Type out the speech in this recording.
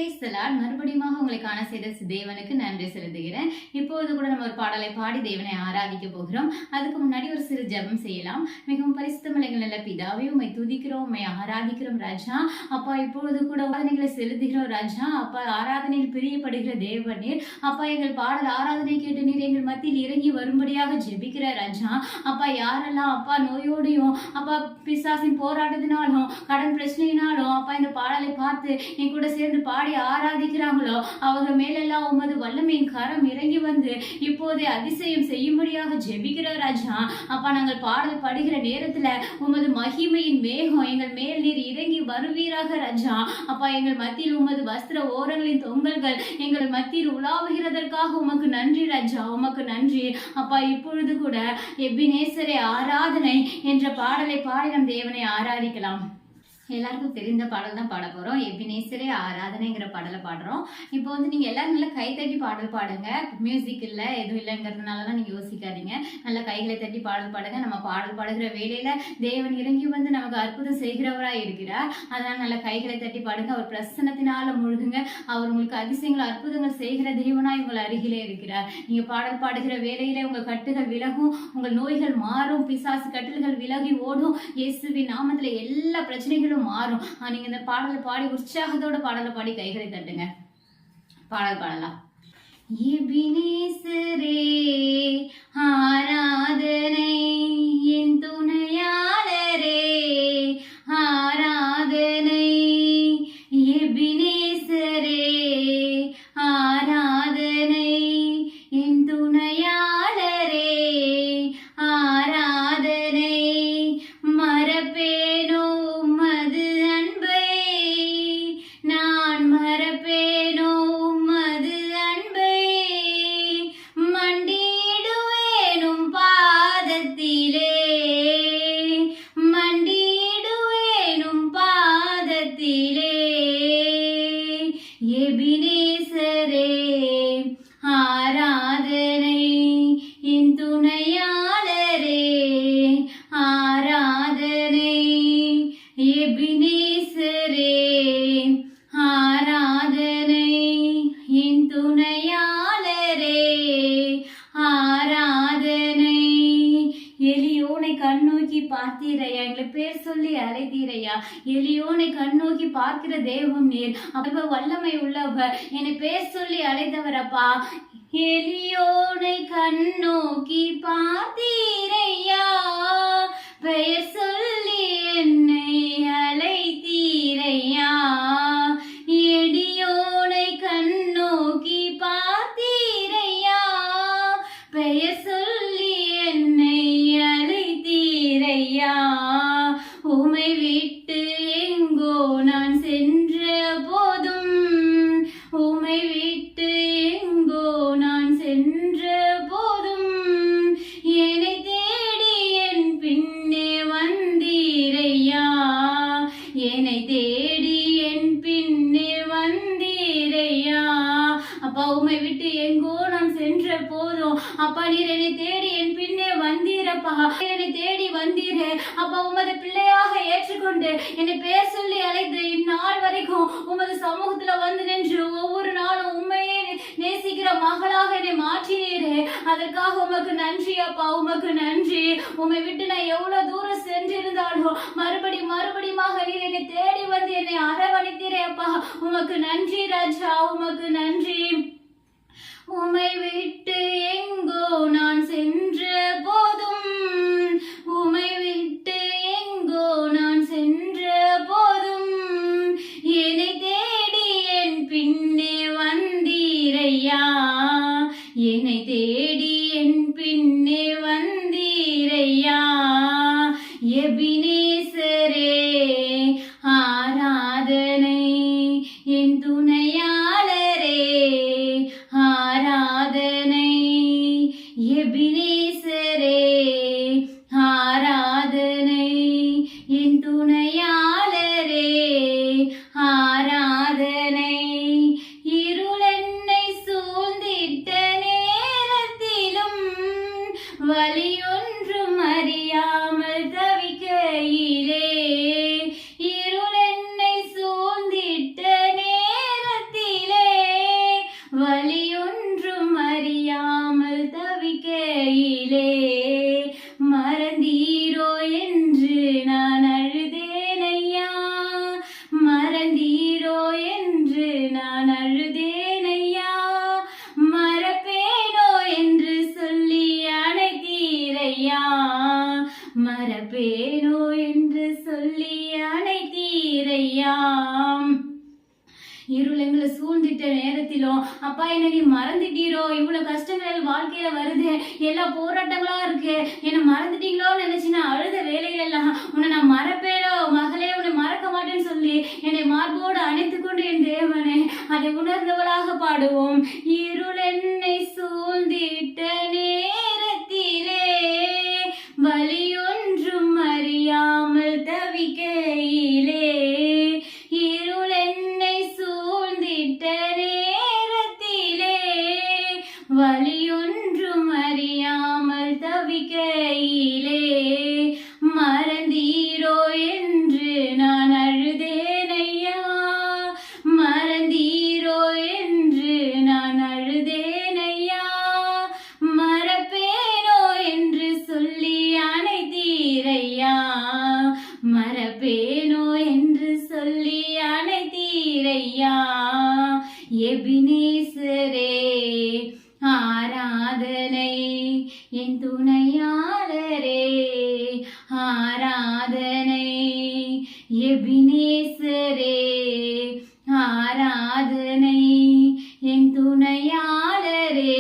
மறுபடியும் உங்களை காண செய்த தேவனுக்கு நன்றி செலுத்துகிறேன். இப்போது கூட நம்ம ஒரு பாடலை பாடி தேவனை ஆராதிக்க போகிறோம். அதுக்கு முன்னாடி ஒரு சிறு ஜெபம் செய்யலாம். மிகவும் பரிசுத்தமுள்ள எங்கள் நல்ல பிதாவே, உம்மை துதிக்கிறோம், உம்மை ஆராதிக்கிறோம் ராஜா. அப்பா, இப்பொழுது கூட ஆராதனைகளை செலுத்துகிறோம் ராஜா. அப்பா, ஆராதனையில் பிரியப்படுகிற தேவனீர். அப்பா, எங்கள் பாடல் ஆராதனை கேட்டு நீர் எங்கள் மத்தியில் இறங்கி வரும்படியாக ஜெபிக்கிற ராஜா. அப்பா, யாரெல்லாம் அப்பா நோயோடையும் அப்பா பிசாசின் போராட்டத்தினாலும் கடன் பிரச்சனையினாலும் அப்பா இந்த பாடலை பார்த்து என் கூட சேர்ந்து பாடி ஆராதிக்கிறாங்களோ அவங்க மேலெல்லாம் உமது வல்லமையின் கரம் இறங்கி வந்து இப்போதே அதிசயம் செய்யும்படியாக ஜெபிக்கிற ராஜா. அப்பா, நாங்கள் பாடல் பாடுகிற நேரத்துல உமது மகிமையின் மேகம் எங்கள் மேல் நீர் இறங்கி வருவீராக ராஜா. அப்பா, எங்கள் மத்தியில் உமது வஸ்திர ஓரங்களின் தொங்கல்கள் எங்கள் மத்தியில் உலாவுகிறதற்காக உமக்கு நன்றி ராஜா, உமக்கு நன்றி. அப்பா, இப்பொழுது கூட எபினேசரே ஆராதனை என்ற பாடலை பாடி நம் தேவனை ஆராதிக்கலாம். எல்லாருக்கும் தெரிந்த பாடல் தான் பாட போறோம். எபினேசரே ஆராதனைங்கிற பாடலை பாடுறோம். இப்போ நீங்க எல்லாரும் நல்லா கை தட்டி பாடல் பாடுங்க. மியூசிக் இல்லை எதுவும் இல்லைங்கிறதுனாலதான் நீங்க யோசிக்காதீங்க. நல்லா கைகளை தட்டி பாடல் பாடுங்க. நம்ம பாடல் பாடுகிற வேலையில தேவன் இறங்கி வந்து நமக்கு அற்புதம் செய்கிறவராய் இருக்கிறார். அதனால நல்லா கைகளை தட்டி பாடுங்க. அவர் பிரசன்னத்தினால முழுகுங்க. அவர் உங்களுக்கு அதிசயங்கள் அற்புதங்கள் செய்கிற தேவனாய் உங்கள் அருகிலே இருக்கிறார். நீங்க பாடல் பாடுகிற வேலையில உங்க கட்டுகள் விலகும், உங்கள் நோய்கள் மாறும், பிசாசு கட்டுகள் விலகி ஓடும். இயேசுவின் நாமத்துல எல்லா பிரச்சனைகளும் மாறும். நீங்க இந்த பாடலை பாடி உற்சாகத்தோட பாடலை பாடி கைகளை தட்டுங்க. பாடல் பாடலாம். எபினேசரே ஆராதனை என் துணையாளரே ஆராதனை. எபினேசரே ஆராதனை என் துணையாளரே ஆராதனை. மறப்பேனோ மது அன்பை, நான் மறப்பேனோ மது அன்பை. மண்டிடுவேனும் பாதத்திலே, மண்டிடுவேனும் பாதத்திலே. எபினேசரே ஆராதனை என் துணையாளரே ஆராதனை. எபினேசரே ஆராதனை என் துணையாளரே ஆராதனை. எலியோனை கண்ணோக்கி பார்த்தீரையா, எங்களை பேர் சொல்லி அழைத்தீரையா. எலியோனை கண்ணோக்கி பார்க்கிற தேவம் நீர். அப்ப வல்லமை உள்ளவர், என்னை பேர் சொல்லி அழைத்தவர் அப்பா. எலியோனை கண்ணோக்கி பார்த்தீரையா, பெயர் சொல்லி என்னை அழைத்தீரையா. எலியோனை கண்ணோக்கி பார்த்தீரையா, பெயர் சொல்லி என்னை அழைத்தீரையா. உமை விட்டு எங்கோ நான் சென்ற போதும், உமை விட்டு எங்கோ நான் சென்ற போதும், என்னை தேடி என் பின்னே வந்தீரையா, என்னை தேடி என் பின்னே வந்தீரையா. அப்பா, உமை விட்டு எங்கோ நான் சென்ற போதும் அப்பா நீர் என்னை தேடி என் பின்னே வந்தீரப்பா. என்னை தேடி வந்தீரே அப்பா. உமது பிள்ளையாக ஏற்றுக்கொண்டு என்னை பேர் சொல்லி அழைத்து இந்நாள் வரைக்கும் உமது சமூகத்துல வந்து நின்று ஒவ்வொரு நாளும் உண்மையே நேசிக்கிற மகளாக என்னை மாற்றினீரே. அதற்காக உமக்கு நன்றி அப்பா, உமக்கு நன்றி. உம்மை விட்டு நான் எவ்வளவு தூரம் சென்றிருந்தாலும் மறுபடியுமாக நீர் என்னை தேடி வந்து என்னை அரவணைத்தீரே அப்பா. உமக்கு நன்றி ராஜா, உமக்கு நன்றி. உம்மை விட்டு எங்கோ நான் சென்ற போதும், உம்மை விட்டு எங்கோ நான் சென்ற போதும், என்னை தேடி என் பின்னே வந்தீரையா, என்னை தேடி என் பின்னே வந்தீரையா. எபினேசரே ஆராதனை என் துணையாளரே ஆராதனை. எபினேசரே ஆராதனை என் துணையாளரே ஆராதனை. இருள் என்னை சூழ்ந்திட்ட நேரத்திலும் வலியொன்றும் அறியாமல் தவிக்கையிலே, இருள் என்னை சூழ்ந்திட்ட நேரத்திலும் இருள் எங்களை சூழ்ந்திட்ட நேரத்திலும் அப்பா என்ன நீ மறந்துட்டீரோ, இவ்வளவு கஷ்டங்கள் வாழ்க்கையில வருது, எல்லா போராட்டங்களா இருக்கு, என்ன மறந்துட்டீங்களோன்னு நினைச்சு நான் அழுத வேலையில எல்லாம் உன்னை நான் மறப்பேனோ மகளே, உன்னை மறக்க மாட்டேன்னு சொல்லி என்னை மார்போடு அணைத்து கொண்டு என் தேவனே அதை உணர்ந்தவளாக பாடுவோம். இருள் என்னை சூழ்ந்திட்ட நேரத்திலே வலியொன்றும் அறியாமல் தவிக்கையிலே, இருள் என்னை சூழ்ந்திட்ட நேரத்திலே வலியொன்றும் அறியாமல் தவிக்கையிலே, மறந்தீரோ என்று நான் அழுதேனையா, மறந்தீரோ என்று நான் அழுதேனையா, மறப்பேனோ என்று சொல்லி அணைத்தீரையா, மறப்பேனோ என்று சொல்லி அணைத்தீரையா. எபினேசரே ஆராதனை, என் துணையாளரே ஆராதனை, எபினேசரே ஆராதனை, என் துணையாளரே